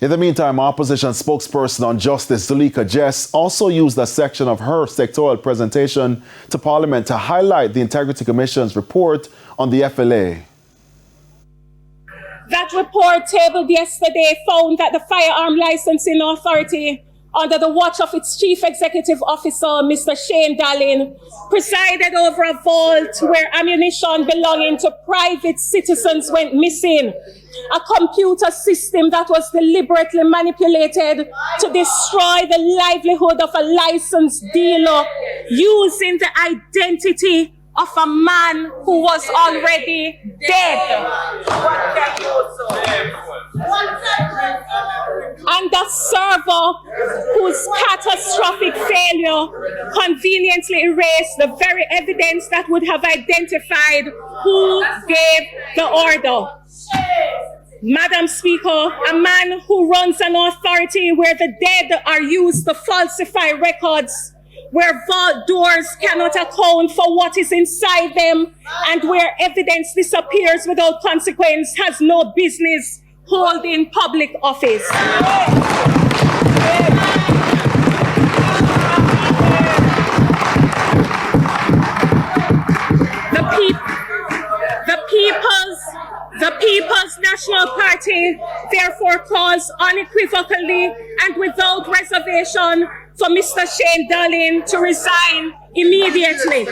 In the meantime, opposition spokesperson on justice Zuleika Jess also used a section of her sectoral presentation to Parliament to highlight the Integrity Commission's report on the FLA. That report tabled yesterday found that the Firearm Licensing Authority, under the watch of its Chief Executive Officer, Mr. Shane Dalling, presided over a vault where ammunition belonging to private citizens went missing. A computer system that was deliberately manipulated to destroy the livelihood of a licensed dealer using the identity of a man who was already dead. And a server whose catastrophic failure conveniently erased the very evidence that would have identified who gave the order. Madam Speaker, a man who runs an authority where the dead are used to falsify records, where vault doors cannot account for what is inside them, and where evidence disappears without consequence, has no business holding public office. The People's National Party therefore calls unequivocally and without reservation for Mr. Shane Dalling to resign immediately.